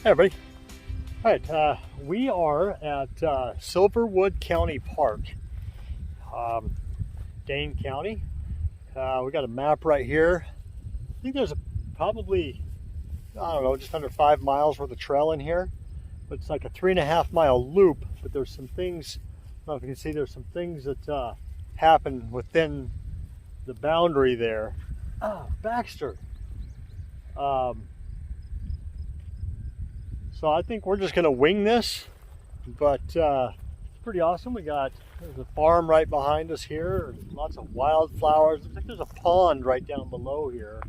Hey everybody. All right, we are at Silverwood County Park, Dane County. We got a map right here. I think there's probably, I don't know, just under 5 miles worth of trail in here. But it's like a 3.5 mile loop, but there's some things, I don't know if you can see, there's some things that happen within the boundary there. Oh, Baxter. So I think we're just gonna wing this, but it's pretty awesome. There's a farm right behind us here, lots of wildflowers. Looks like there's a pond right down below here.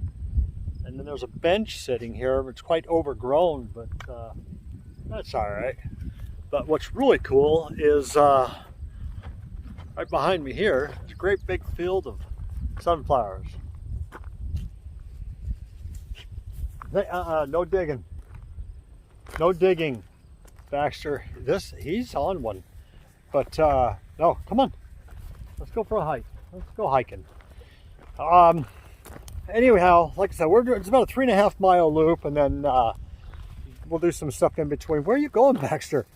And then there's a bench sitting here. It's quite overgrown, but that's all right. But what's really cool is right behind me here, there's a great big field of sunflowers. No digging. No digging, Baxter. He's on one. But no, come on. Let's go for a hike. Let's go hiking. Anyhow, like I said, it's about a 3.5 mile loop, and then we'll do some stuff in between. Where are you going, Baxter?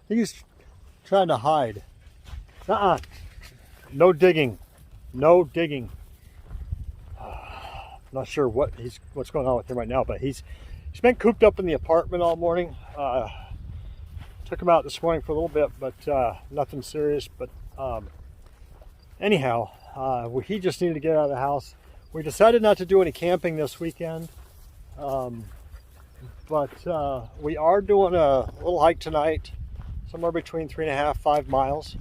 He's trying to hide. No digging. No digging. Not sure what's going on with him right now, but he's been cooped up in the apartment all morning. Took him out this morning for a little bit, but nothing serious. But anyhow, he just needed to get out of the house. We decided not to do any camping this weekend, but we are doing a little hike tonight, somewhere between 3.5 5 miles,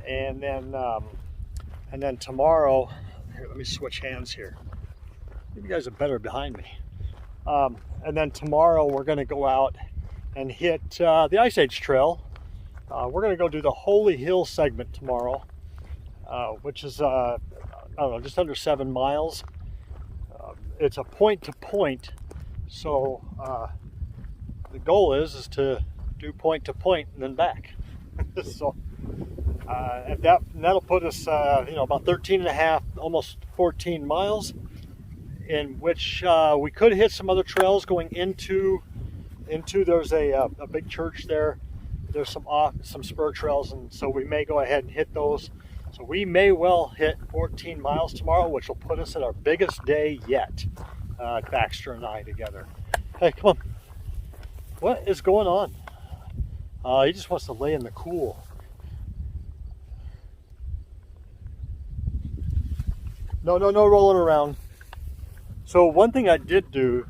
and then tomorrow. Here, let me switch hands here. You guys are better behind me. And then tomorrow we're going to go out and hit the Ice Age Trail. We're going to go do the Holy Hill segment tomorrow, which is, I don't know, just under 7 miles. It's a point to point, so the goal is to do point to point and then back. So and that'll put us, about 13.5, almost 14 miles. In which we could hit some other trails going into there's a big church there. There's some spur trails, and so we may go ahead and hit those. So we may well hit 14 miles tomorrow, which will put us at our biggest day yet, Baxter and I together. Hey, come on. What is going on? He just wants to lay in the cool. No rolling around. So one thing I did do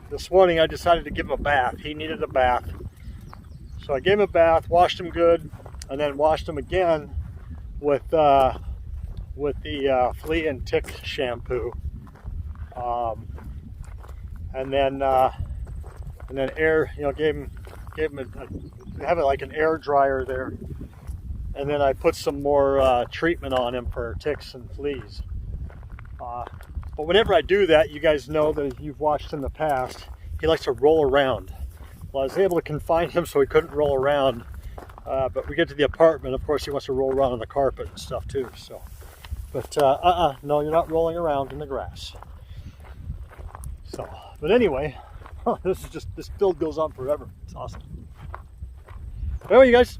this morning, I decided to give him a bath. He needed a bath. So I gave him a bath, washed him good, and then washed him again with the flea and tick shampoo. And then air, gave him have it like an air dryer there. And then I put some more treatment on him for ticks and fleas. But whenever I do that, you guys know that if you've watched in the past, he likes to roll around. Well, I was able to confine him so he couldn't roll around. But we get to the apartment, of course, he wants to roll around on the carpet and stuff too. So, but no, you're not rolling around in the grass. So, but anyway, this build goes on forever. It's awesome. Anyway, you guys,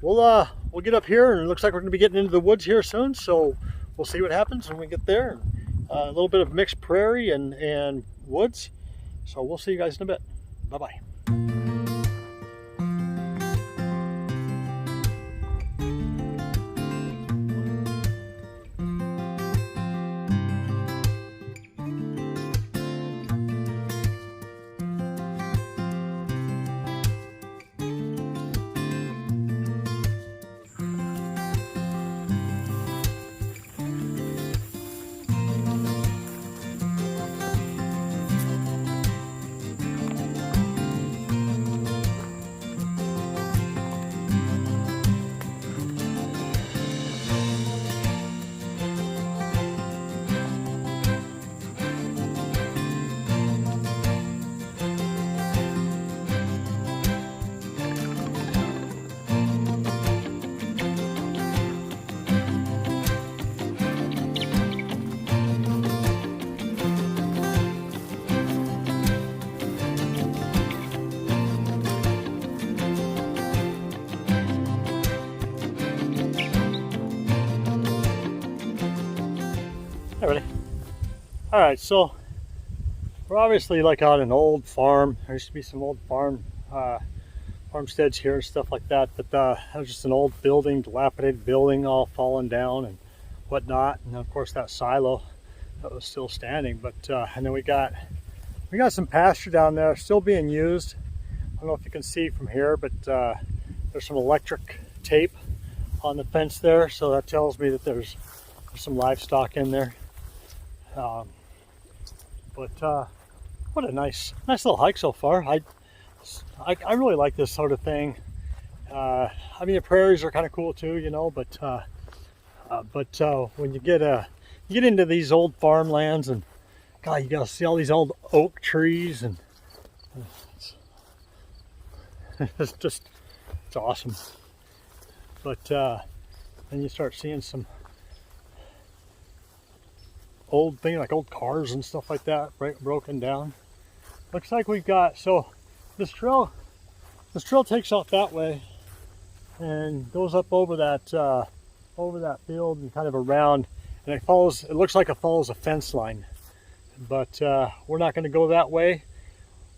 we'll get up here, and it looks like we're going to be getting into the woods here soon. So. We'll see what happens when we get there. A little bit of mixed prairie and woods. So we'll see you guys in a bit. Bye-bye. Hey, ready? All right, so we're obviously like on an old farm. There used to be some old farmsteads here and stuff like that, but that was just an old building, dilapidated building, all fallen down and whatnot. And of course that silo that was still standing. But and then we got some pasture down there still being used. I don't know if you can see from here, but there's some electric tape on the fence there, so that tells me that there's some livestock in there. But what a nice little hike so far. I really like this sort of thing. I mean, the prairies are kind of cool too, you know. But when you get into these old farmlands, and God, you gotta see all these old oak trees, and it's awesome. But then you start seeing some old things like old cars and stuff like that broken down. Looks like we've got, so this trail takes off that way and goes up over that field and kind of around, and it looks like it follows a fence line, but we're not going to go that way.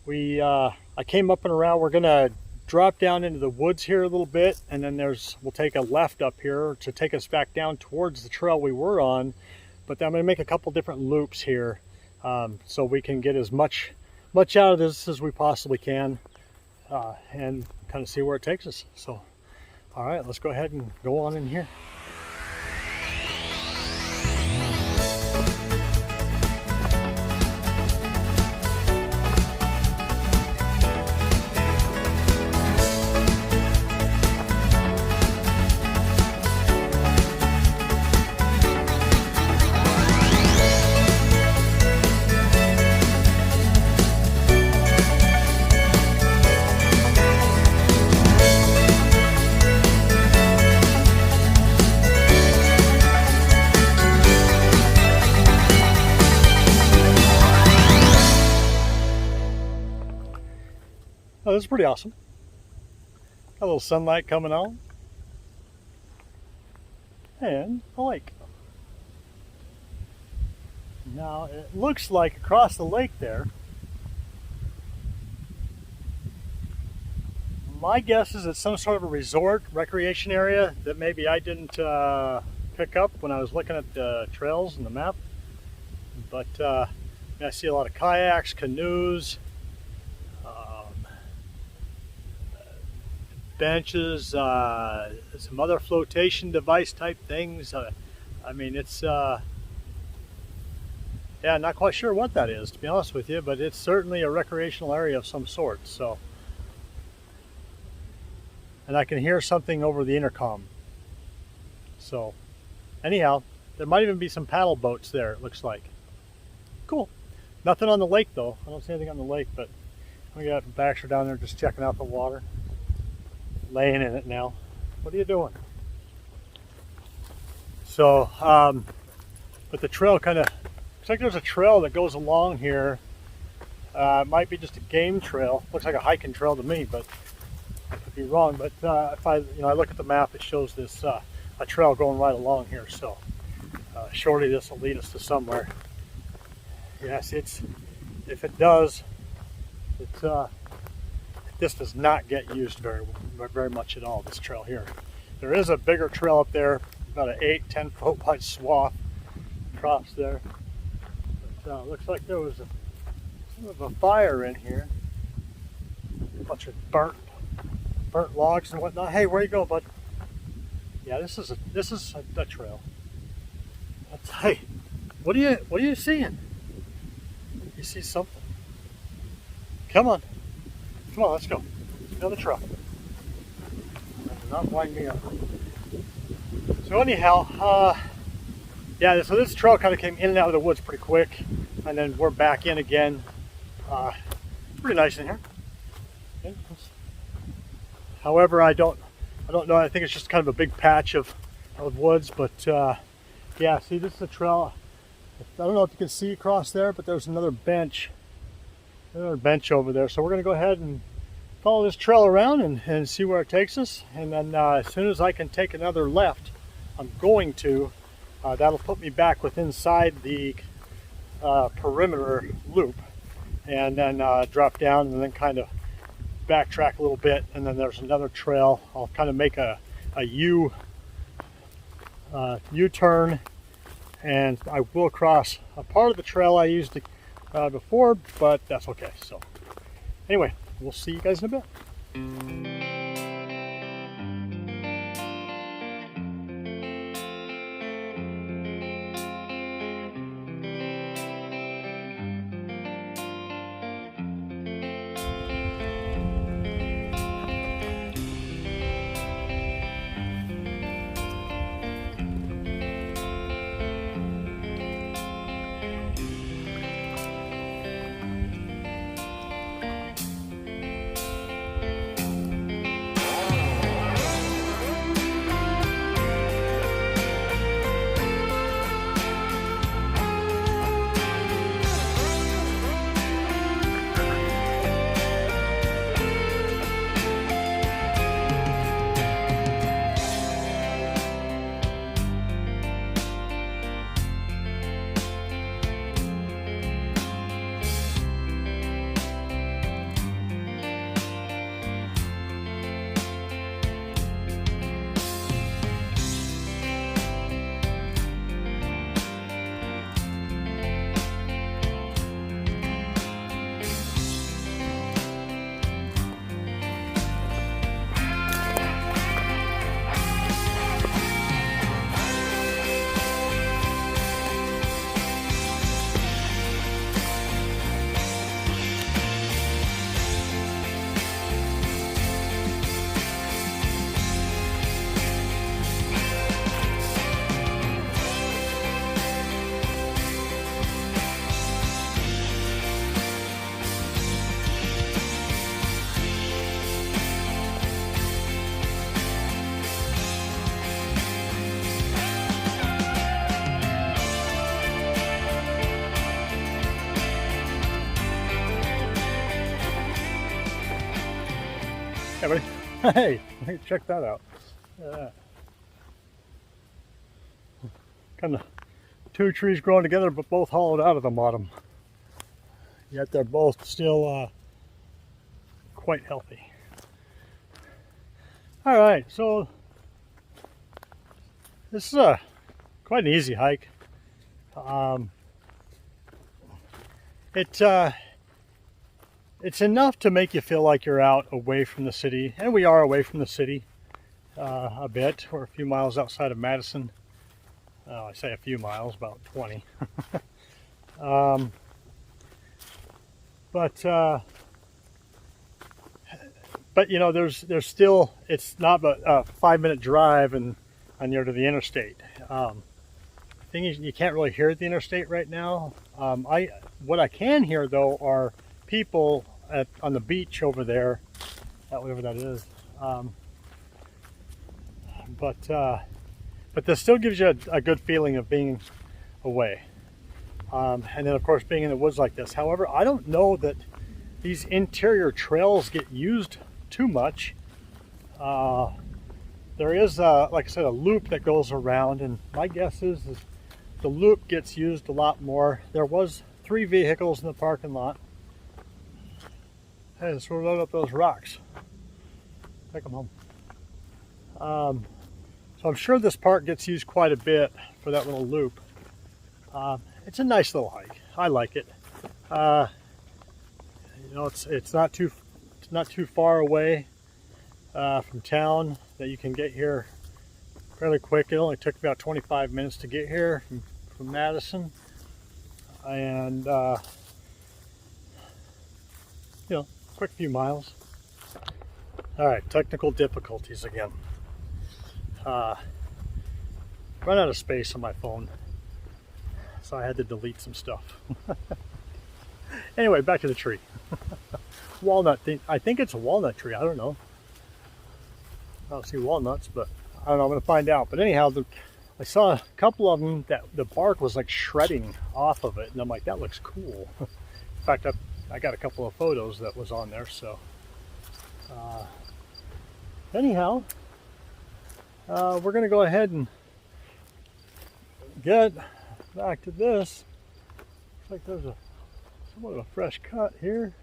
I came up and around. We're going to drop down into the woods here a little bit, and then we'll take a left up here to take us back down towards the trail we were on. But I'm going to make a couple different loops here, so we can get as much out of this as we possibly can, and kind of see where it takes us. So, all right, let's go ahead and go on in here. Oh, this is pretty awesome. Got a little sunlight coming on. And a lake. Now, it looks like across the lake there, my guess is it's some sort of a resort, recreation area that maybe I didn't pick up when I was looking at the trails and the map. But I see a lot of kayaks, canoes, benches, some other flotation device type things. I mean, it's yeah, not quite sure what that is, to be honest with you, but it's certainly a recreational area of some sort. So, and I can hear something over the intercom. So anyhow, there might even be some paddle boats there, it looks like. Cool. Nothing on the lake though. I don't see anything on the lake, but we got Baxter down there just checking out the water. Laying in it now. What are you doing? So, but the trail kind of, looks like there's a trail that goes along here. It might be just a game trail. Looks like a hiking trail to me, but I could be wrong. But if I look at the map, it shows this a trail going right along here. So, surely this will lead us to somewhere. Yes, if it does, this does not get used very much at all, this trail here. There is a bigger trail up there, about an 8-10 foot wide swath across there. But looks like there was a fire in here. A bunch of burnt logs and whatnot. Hey, where you go, bud? Yeah, this is a trail. Hey, what are you seeing? You see something? Come on. Come on, let's go. Another truck. Not wind me up. So anyhow, yeah, so this trail kind of came in and out of the woods pretty quick, and then we're back in again. Pretty nice in here. Okay. However, I don't know. I think it's just kind of a big patch of woods, but yeah. See, this is a trail. I don't know if you can see across there, but there's another bench. Another bench over there. So we're going to go ahead and follow this trail around and see where it takes us. And then as soon as I can take another left, I'm going to. That'll put me back within inside the perimeter loop, and then drop down and then kind of backtrack a little bit, and then there's another trail. I'll kind of make a U-turn, and I will cross a part of the trail I used before, but that's okay. So anyway, we'll see you guys in a bit. Hey, buddy. Hey, check that out. Kind of two trees growing together, but both hollowed out of the bottom. Yet they're both still quite healthy. All right, so this is quite an easy hike. It's enough to make you feel like you're out away from the city, and we are away from the city a bit. We're a few miles outside of Madison. I say a few miles, about 20. But you know, there's still, it's not but a 5-minute drive and you're to the interstate. Thing is, you can't really hear the interstate right now. What I can hear though are people on the beach over there, whatever that is. But this still gives you a good feeling of being away. And then of course being in the woods like this. However, I don't know that these interior trails get used too much. There is, like I said, a loop that goes around, and my guess is the loop gets used a lot more. There was 3 vehicles in the parking lot. Hey, let's load up those rocks. Take them home. So I'm sure this park gets used quite a bit for that little loop. It's a nice little hike. I like it. You know, it's not too far away from town, that you can get here fairly quick. It only took about 25 minutes to get here from Madison, and you know, quick few miles. All right, technical difficulties again. Run out of space on my phone, so I had to delete some stuff. Anyway, back to the tree. Walnut, I think it's a walnut tree. I don't know. I don't see walnuts, but I don't know. I'm going to find out. But anyhow, I saw a couple of them that the bark was like shredding off of it, and I'm like, that looks cool. In fact, I got a couple of photos that was on there. So anyhow, we're going to go ahead and get back to this. Looks like there's somewhat of a fresh cut here,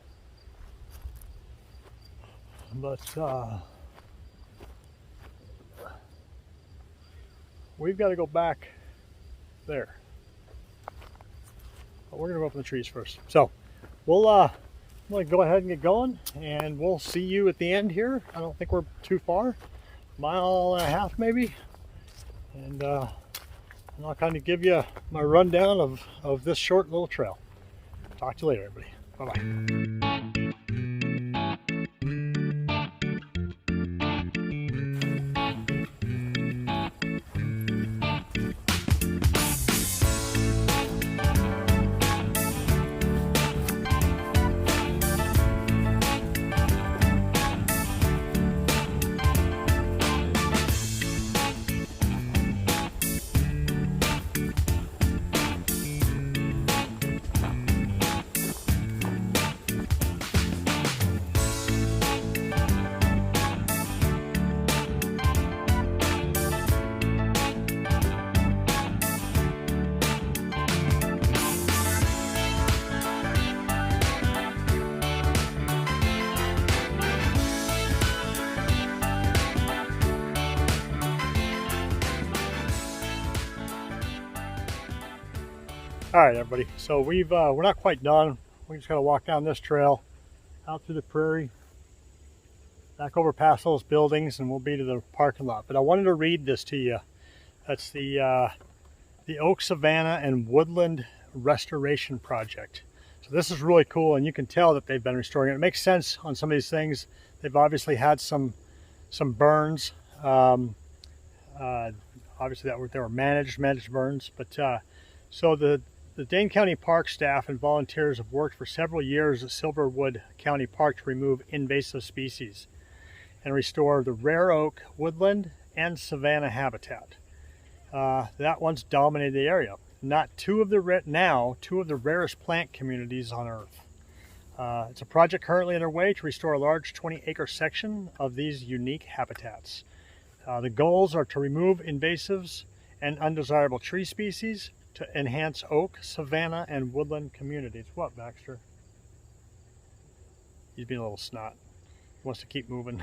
but we've got to go back there. But we're gonna go up in the trees first. So we'll I'm gonna go ahead and get going, and we'll see you at the end here. I don't think we're too far, mile and a half maybe, and I'll kind of give you my rundown of this short little trail. Talk to you later, everybody. Bye-bye. All right, everybody. So we're not quite done. We just got to walk down this trail, out through the prairie, back over past those buildings, and we'll be to the parking lot. But I wanted to read this to you. That's the Oak Savanna and Woodland Restoration Project. So this is really cool, and you can tell that they've been restoring it. It makes sense on some of these things. They've obviously had some burns. Obviously they were managed burns, but so the Dane County Park staff and volunteers have worked for several years at Silverwood County Park to remove invasive species and restore the rare oak, woodland, and savanna habitat. That once dominated the area. Two of the rarest plant communities on Earth. It's a project currently underway to restore a large 20-acre section of these unique habitats. The goals are to remove invasives and undesirable tree species, to enhance oak, savanna, and woodland communities. What, Baxter? He's being a little snot. He wants to keep moving.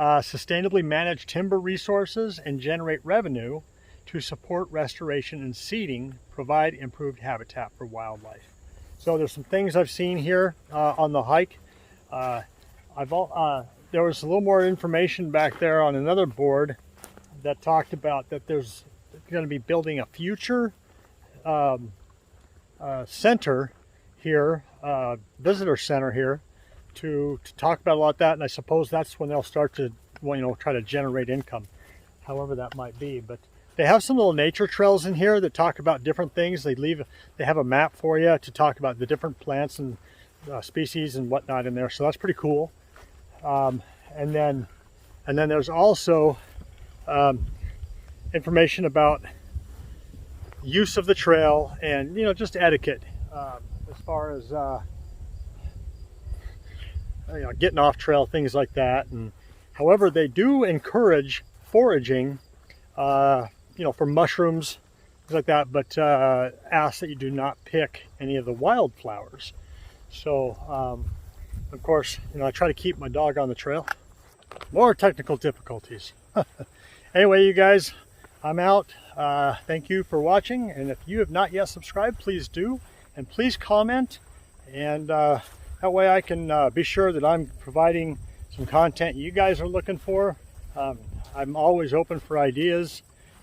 Sustainably manage timber resources and generate revenue to support restoration and seeding, provide improved habitat for wildlife. So there's some things I've seen here on the hike. There was a little more information back there on another board that talked about that there's going to be building a future center here, visitor center here, to talk about a lot of that, and I suppose that's when they'll start to, try to generate income, however that might be. But they have some little nature trails in here that talk about different things. They have a map for you to talk about the different plants and species and whatnot in there, so that's pretty cool. And then there's also information about use of the trail and just etiquette as far as getting off trail, things like that. And however, they do encourage foraging for mushrooms, things like that, but ask that you do not pick any of the wildflowers. So of course, I try to keep my dog on the trail. More technical difficulties. Anyway, you guys, I'm out. Thank you for watching, and if you have not yet subscribed, please do, and please comment, and that way I can be sure that I'm providing some content you guys are looking for. I'm always open for ideas,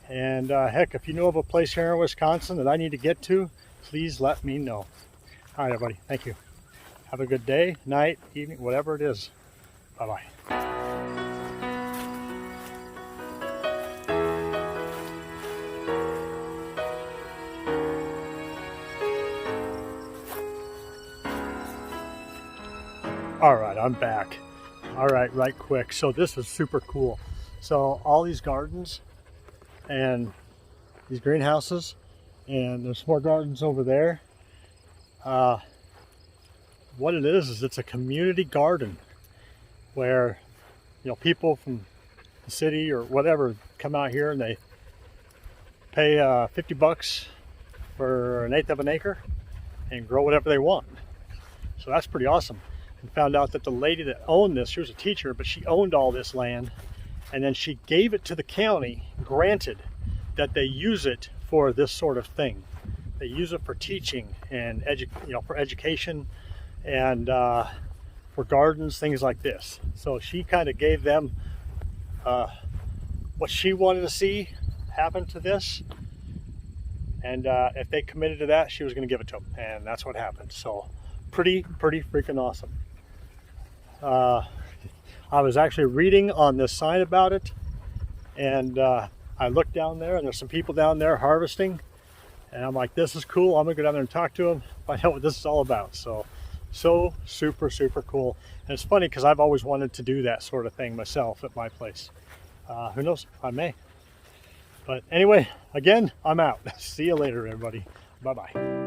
and heck, if you know of a place here in Wisconsin that I need to get to, please let me know. All right, everybody, thank you. Have a good day, night, evening, whatever it is. Bye-bye. All right, I'm back. All right, right quick. So this is super cool. So all these gardens and these greenhouses, and there's more gardens over there. What it is it's a community garden where people from the city or whatever come out here and they pay 50 bucks for 1/8 of an acre and grow whatever they want. So that's pretty awesome. And found out that the lady that owned this, she was a teacher, but she owned all this land, and then she gave it to the county, granted that they use it for this sort of thing. They use it for teaching and for education and for gardens, things like this. So she kind of gave them what she wanted to see happen to this, and if they committed to that, she was going to give it to them, and that's what happened. So pretty freaking awesome. I was actually reading on this sign about it, and I looked down there, and there's some people down there harvesting, and I'm like, this is cool. I'm gonna go down there and talk to them, find out what this is all about. So super cool. And it's funny because I've always wanted to do that sort of thing myself at my place. Who knows, I may. But anyway, again, I'm out. See you later, everybody. Bye-bye.